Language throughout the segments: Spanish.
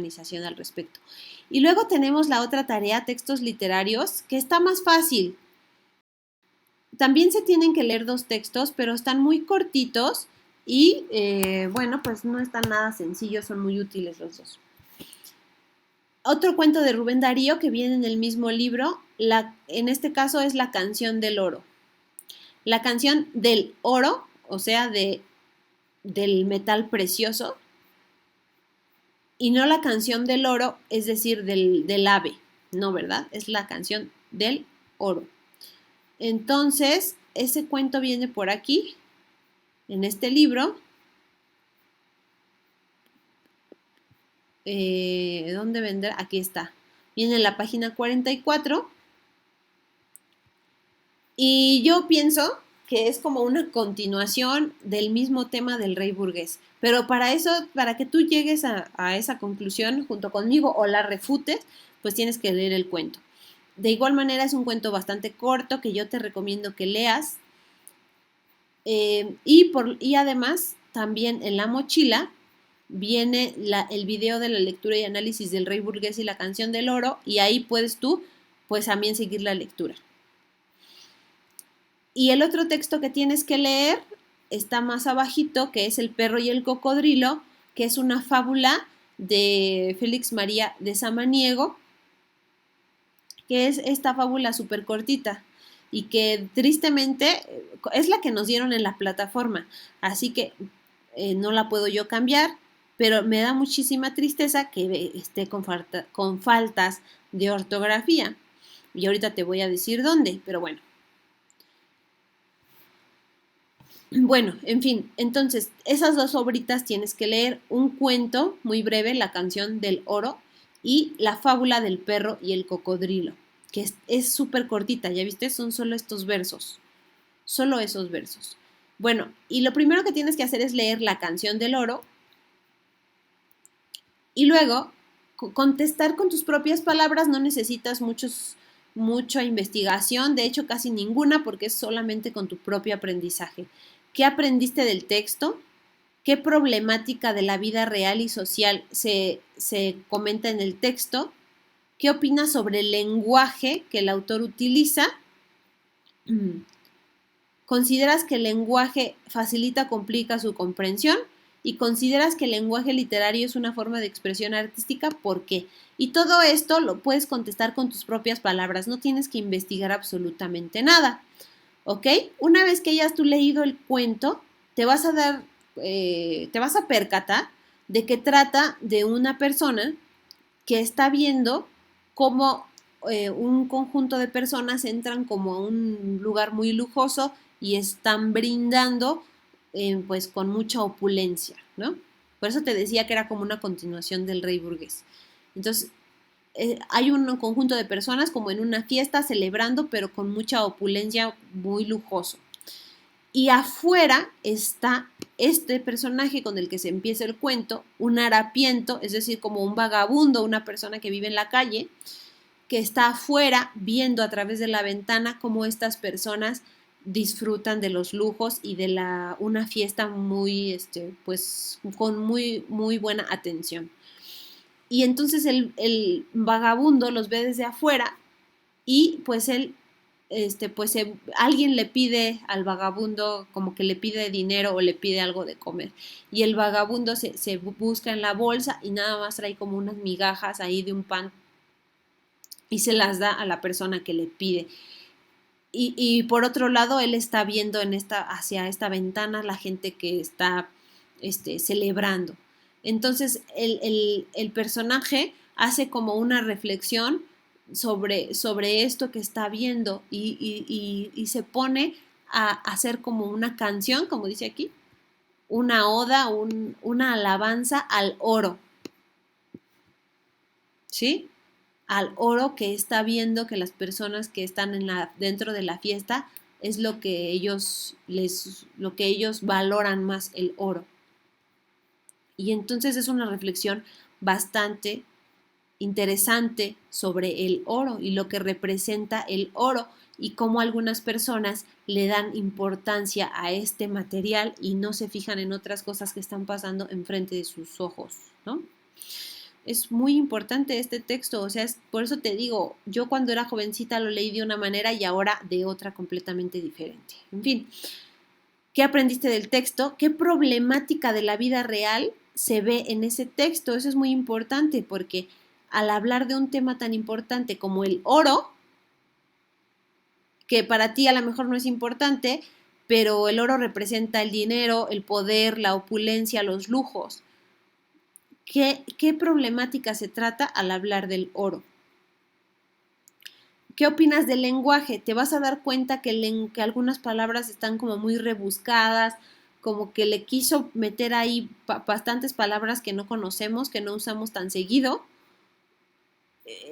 organización al respecto. Y luego tenemos la otra tarea, textos literarios, que está más fácil. También se tienen que leer 2 textos, pero están muy cortitos y, bueno, pues no están nada sencillos, son muy útiles los 2. Otro cuento de Rubén Darío que viene en el mismo libro, en este caso es La canción del oro. La canción del oro, o sea, del metal precioso, y no la canción del oro, es decir, del ave, no, ¿verdad? Es la canción del oro. Entonces, ese cuento viene por aquí, en este libro. ¿Dónde vendrá? Aquí está. Viene en la página 44. Y yo pienso que es como una continuación del mismo tema del rey burgués. Pero para eso, para que tú llegues a esa conclusión junto conmigo o la refutes, pues tienes que leer el cuento. De igual manera es un cuento bastante corto que yo te recomiendo que leas. Y además, también en la mochila viene el video de la lectura y análisis del rey burgués y la canción del oro, y ahí puedes tú, pues también seguir la lectura. Y el otro texto que tienes que leer está más abajito, que es El perro y el cocodrilo, que es una fábula de Félix María de Samaniego, que es esta fábula súper cortita y que tristemente es la que nos dieron en la plataforma, así que no la puedo yo cambiar, pero me da muchísima tristeza que esté con faltas de ortografía. Y ahorita te voy a decir dónde, pero bueno. Bueno, en fin, entonces, esas 2 obritas tienes que leer: un cuento muy breve, La canción del oro, y la fábula del perro y el cocodrilo, que es súper cortita, ¿ya viste? Son solo estos versos, solo esos versos. Bueno, y lo primero que tienes que hacer es leer La canción del oro y luego contestar con tus propias palabras. No necesitas mucha investigación, de hecho casi ninguna, porque es solamente con tu propio aprendizaje. ¿Qué aprendiste del texto? ¿Qué problemática de la vida real y social se comenta en el texto? ¿Qué opinas sobre el lenguaje que el autor utiliza? ¿Consideras que el lenguaje facilita o complica su comprensión? ¿Y consideras que el lenguaje literario es una forma de expresión artística? ¿Por qué? Y todo esto lo puedes contestar con tus propias palabras, no tienes que investigar absolutamente nada, ¿ok? Una vez que hayas tú leído el cuento, te vas a percatar de que trata de una persona que está viendo cómo un conjunto de personas entran como a un lugar muy lujoso y están brindando pues con mucha opulencia, ¿no? Por eso te decía que era como una continuación del rey burgués. Entonces, hay un conjunto de personas como en una fiesta celebrando, pero con mucha opulencia, muy lujoso. Y afuera está este personaje con el que se empieza el cuento, un harapiento, es decir, como un vagabundo, una persona que vive en la calle, que está afuera viendo a través de la ventana cómo estas personas disfrutan de los lujos y de una fiesta muy, pues, con muy buena atención. Y entonces el vagabundo los ve desde afuera y pues él pues alguien le pide al vagabundo, como que le pide dinero o le pide algo de comer, y el vagabundo se busca en la bolsa y nada más trae como unas migajas ahí de un pan y se las da a la persona que le pide. Y por otro lado, él está viendo hacia esta ventana la gente que está celebrando. Entonces el personaje hace como una reflexión sobre esto que está viendo y se pone a hacer como una canción, como dice aquí, una oda, una alabanza al oro, ¿sí? Al oro que está viendo que las personas que están dentro de la fiesta es lo que ellos valoran más, el oro. Y entonces es una reflexión bastante interesante sobre el oro y lo que representa el oro y cómo algunas personas le dan importancia a este material y no se fijan en otras cosas que están pasando enfrente de sus ojos, ¿no? Es muy importante este texto, o sea, por eso te digo, yo cuando era jovencita lo leí de una manera y ahora de otra completamente diferente. En fin, ¿qué aprendiste del texto? ¿Qué problemática de la vida real se ve en ese texto? Eso es muy importante porque al hablar de un tema tan importante como el oro, que para ti a lo mejor no es importante, pero el oro representa el dinero, el poder, la opulencia, los lujos. ¿Qué problemática se trata al hablar del oro? ¿Qué opinas del lenguaje? Te vas a dar cuenta que algunas palabras están como muy rebuscadas, como que le quiso meter ahí bastantes palabras que no conocemos, que no usamos tan seguido.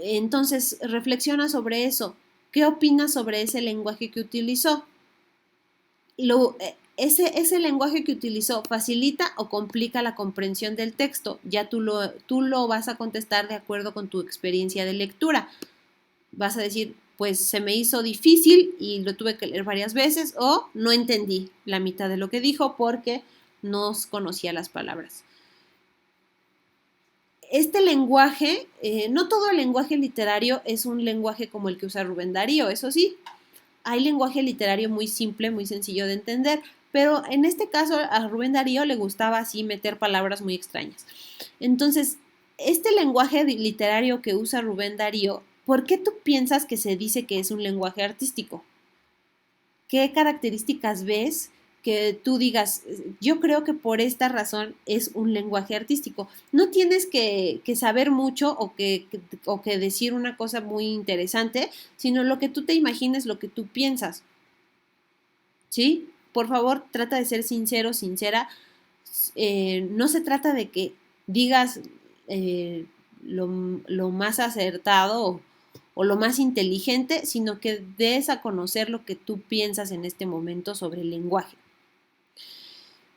Entonces, reflexiona sobre eso. ¿Qué opinas sobre ese lenguaje que utilizó? Ese lenguaje que utilizó facilita o complica la comprensión del texto. Ya tú lo vas a contestar de acuerdo con tu experiencia de lectura. Vas a decir, pues se me hizo difícil y lo tuve que leer varias veces, o no entendí la mitad de lo que dijo porque no conocía las palabras. Este lenguaje, no todo el lenguaje literario es un lenguaje como el que usa Rubén Darío, eso sí, hay lenguaje literario muy simple, muy sencillo de entender, pero en este caso a Rubén Darío le gustaba así meter palabras muy extrañas. Entonces, este lenguaje literario que usa Rubén Darío, ¿por qué tú piensas que se dice que es un lenguaje artístico? ¿Qué características ves que tú digas, yo creo que por esta razón es un lenguaje artístico? No tienes que saber mucho o que decir una cosa muy interesante, sino lo que tú te imagines, lo que tú piensas. ¿Sí? Por favor, trata de ser sincero, sincera. No se trata de que digas lo más acertado o lo más inteligente, sino que des a conocer lo que tú piensas en este momento sobre el lenguaje.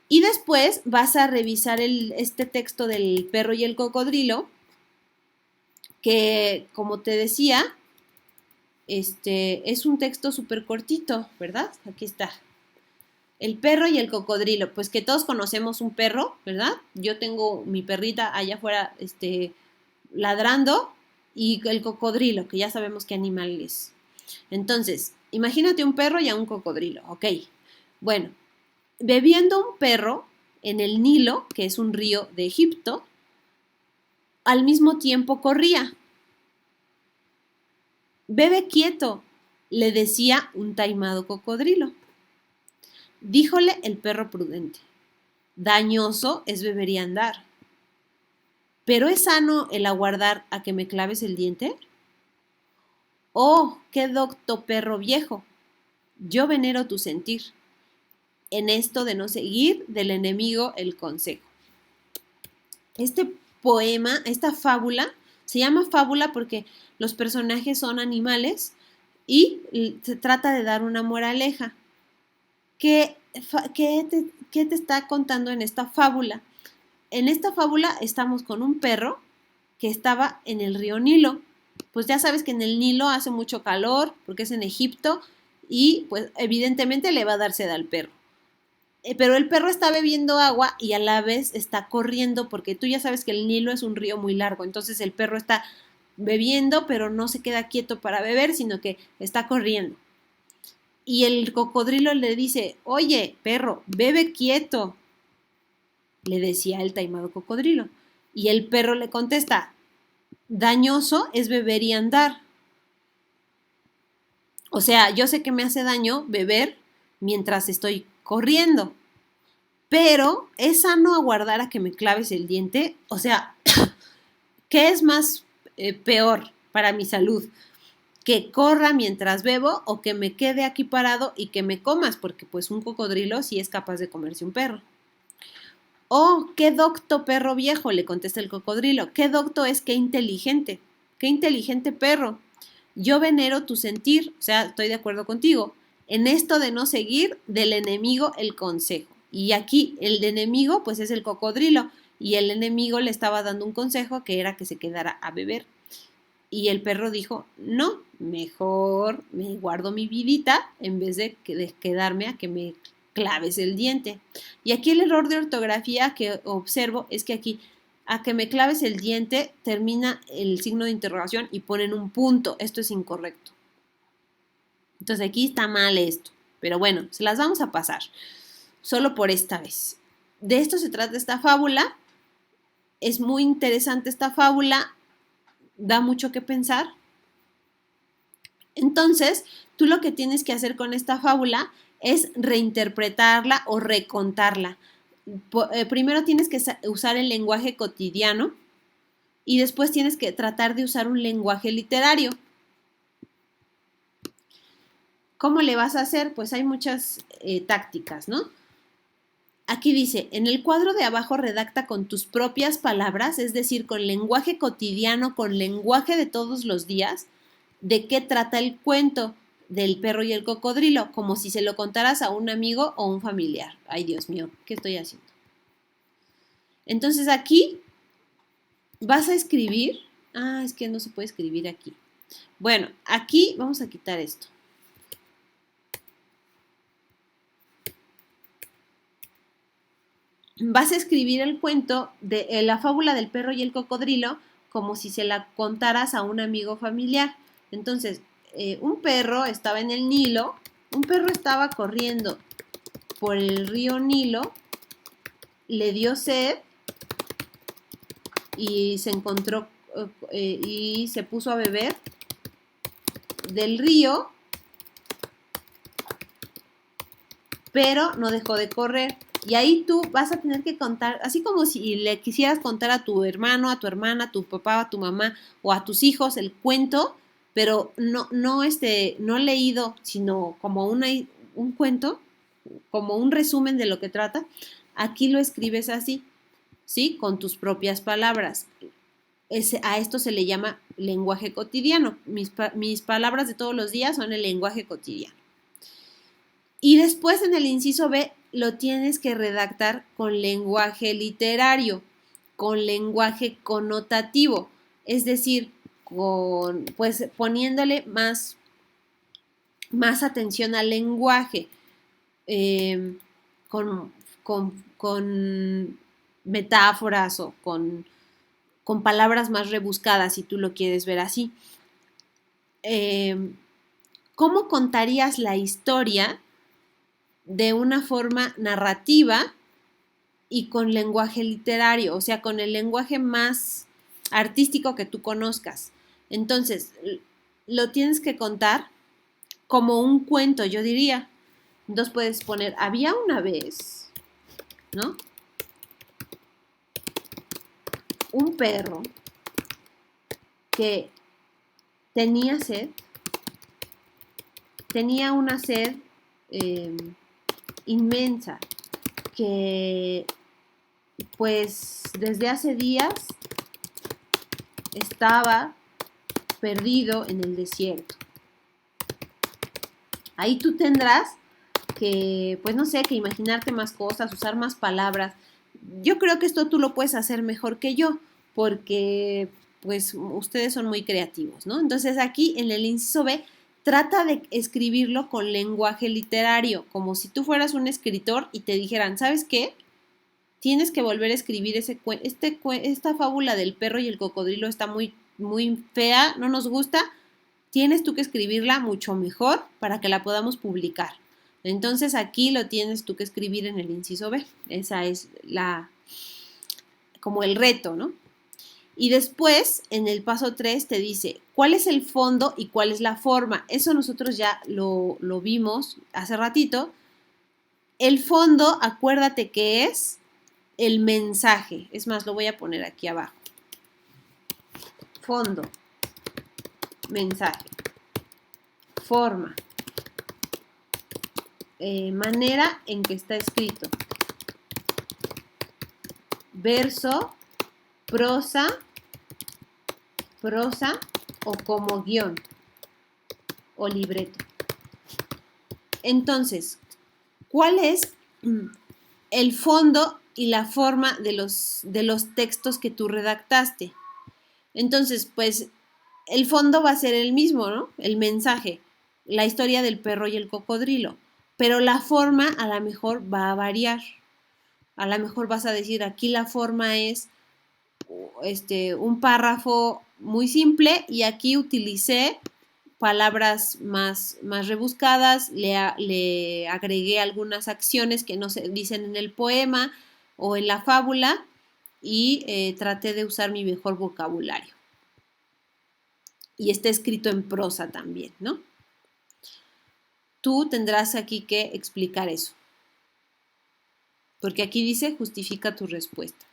Y después vas a revisar este texto del perro y el cocodrilo, que como te decía, es un texto súper cortito, ¿verdad? Aquí está. El perro y el cocodrilo, pues que todos conocemos un perro, ¿verdad? Yo tengo mi perrita allá afuera, ladrando, y el cocodrilo, que ya sabemos qué animal es. Entonces, imagínate un perro y a un cocodrilo, ok. Bueno, bebiendo un perro en el Nilo, que es un río de Egipto, al mismo tiempo corría. Bebe quieto, le decía un taimado cocodrilo. Díjole el perro prudente, dañoso es beber y andar. ¿Pero es sano el aguardar a que me claves el diente? Oh, qué docto perro viejo, yo venero tu sentir, en esto de no seguir del enemigo el consejo. Este poema, esta fábula, se llama fábula porque los personajes son animales y se trata de dar una moraleja. ¿Qué te está contando en esta fábula? En esta fábula estamos con un perro que estaba en el río Nilo. Pues ya sabes que en el Nilo hace mucho calor porque es en Egipto y pues evidentemente le va a dar sed al perro. Pero el perro está bebiendo agua y a la vez está corriendo porque tú ya sabes que el Nilo es un río muy largo. Entonces el perro está bebiendo pero no se queda quieto para beber, sino que está corriendo. Y el cocodrilo le dice, oye, perro, bebe quieto, le decía el taimado cocodrilo. Y el perro le contesta, dañoso es beber y andar. O sea, yo sé que me hace daño beber mientras estoy corriendo, pero es sano aguardar a que me claves el diente. O sea, ¿qué es más peor para mi salud? ¿Que corra mientras bebo o que me quede aquí parado y que me comas? Porque pues un cocodrilo sí es capaz de comerse un perro. Oh, qué docto perro viejo, le contesta el cocodrilo. Qué docto es, qué inteligente perro. Yo venero tu sentir, o sea, estoy de acuerdo contigo, en esto de no seguir del enemigo el consejo. Y aquí el enemigo pues es el cocodrilo y el enemigo le estaba dando un consejo que era que se quedara a beber. Y el perro dijo, no, mejor me guardo mi vidita en vez de quedarme a que me claves el diente. Y aquí el error de ortografía que observo es que aquí a que me claves el diente, termina el signo de interrogación y ponen un punto. Esto es incorrecto. Entonces aquí está mal esto. Pero bueno, se las vamos a pasar. Solo por esta vez. De esto se trata esta fábula. Es muy interesante esta fábula. Da mucho que pensar. Entonces, tú lo que tienes que hacer con esta fábula es reinterpretarla o recontarla. Primero tienes que usar el lenguaje cotidiano y después tienes que tratar de usar un lenguaje literario. ¿Cómo le vas a hacer? Pues hay muchas tácticas, ¿no? Aquí dice, en el cuadro de abajo redacta con tus propias palabras, es decir, con lenguaje cotidiano, con lenguaje de todos los días, de qué trata el cuento del perro y el cocodrilo, como si se lo contaras a un amigo o un familiar. Ay, Dios mío, ¿qué estoy haciendo? Entonces aquí vas a escribir. Ah, es que no se puede escribir aquí. Bueno, aquí vamos a quitar esto. Vas a escribir el cuento de la fábula del perro y el cocodrilo como si se la contaras a un amigo familiar. Entonces, un perro estaba en el Nilo, un perro estaba corriendo por el río Nilo, le dio sed y se encontró y se puso a beber del río, pero no dejó de correr. Y ahí tú vas a tener que contar, así como si le quisieras contar a tu hermano, a tu hermana, a tu papá, a tu mamá o a tus hijos el cuento, pero no leído, sino como un cuento, como un resumen de lo que trata. Aquí lo escribes así, ¿sí? Con tus propias palabras. A esto se le llama lenguaje cotidiano. Mis palabras de todos los días son el lenguaje cotidiano. Y después en el inciso B lo tienes que redactar con lenguaje literario, con lenguaje connotativo, es decir, pues poniéndole más atención al lenguaje, con metáforas o con palabras más rebuscadas, si tú lo quieres ver así. ¿Cómo contarías la historia de una forma narrativa y con lenguaje literario, o sea, con el lenguaje más artístico que tú conozcas? Entonces, lo tienes que contar como un cuento, yo diría. Entonces puedes poner, había una vez, ¿no? Un perro que tenía sed, tenía una sed inmensa, que pues desde hace días estaba perdido en el desierto. Ahí tú tendrás que, pues no sé, que imaginarte más cosas, usar más palabras. Yo creo que esto tú lo puedes hacer mejor que yo, porque pues ustedes son muy creativos, ¿no? Entonces aquí en el inciso B, trata de escribirlo con lenguaje literario, como si tú fueras un escritor y te dijeran, ¿sabes qué? Tienes que volver a escribir esta fábula del perro y el cocodrilo está muy, muy fea, no nos gusta. Tienes tú que escribirla mucho mejor para que la podamos publicar. Entonces aquí lo tienes tú que escribir en el inciso B. Esa es como el reto, ¿no? Y después, en el paso 3, te dice cuál es el fondo y cuál es la forma. Eso nosotros ya lo vimos hace ratito. El fondo, acuérdate que es el mensaje. Es más, lo voy a poner aquí abajo. Fondo, mensaje, forma, manera en que está escrito, verso, prosa o como guión o libreto. Entonces, ¿cuál es el fondo y la forma de los textos que tú redactaste? Entonces, pues el fondo va a ser el mismo, ¿no? El mensaje, la historia del perro y el cocodrilo, pero la forma a lo mejor va a variar. A lo mejor vas a decir, aquí la forma es un párrafo muy simple y aquí utilicé palabras más rebuscadas, le agregué algunas acciones que no se dicen en el poema o en la fábula y traté de usar mi mejor vocabulario. Y está escrito en prosa también, ¿no? Tú tendrás aquí que explicar eso. Porque aquí dice justifica tu respuesta.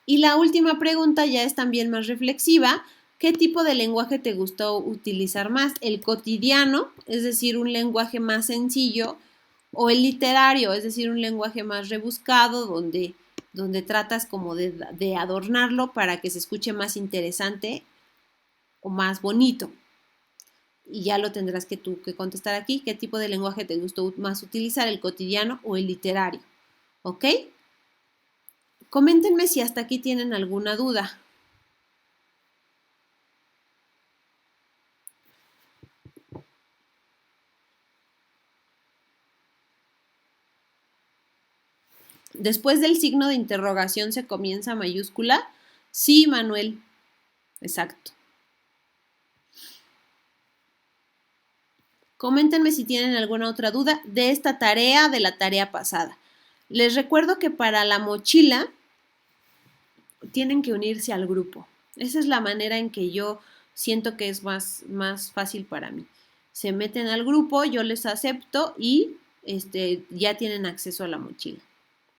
Y la última pregunta ya es también más reflexiva. ¿Qué tipo de lenguaje te gustó utilizar más? ¿El cotidiano, es decir, un lenguaje más sencillo, o el literario, es decir, un lenguaje más rebuscado, donde tratas como de adornarlo para que se escuche más interesante o más bonito? Y ya lo tendrás que tú que contestar aquí. ¿Qué tipo de lenguaje te gustó más utilizar, el cotidiano o el literario? ¿Ok? Coméntenme si hasta aquí tienen alguna duda. Después del signo de interrogación se comienza mayúscula. Sí, Manuel. Exacto. Coméntenme si tienen alguna otra duda de esta tarea, de la tarea pasada. Les recuerdo que para la mochila tienen que unirse al grupo. Esa es la manera en que yo siento que es más fácil para mí. Se meten al grupo, yo les acepto y ya tienen acceso a la mochila.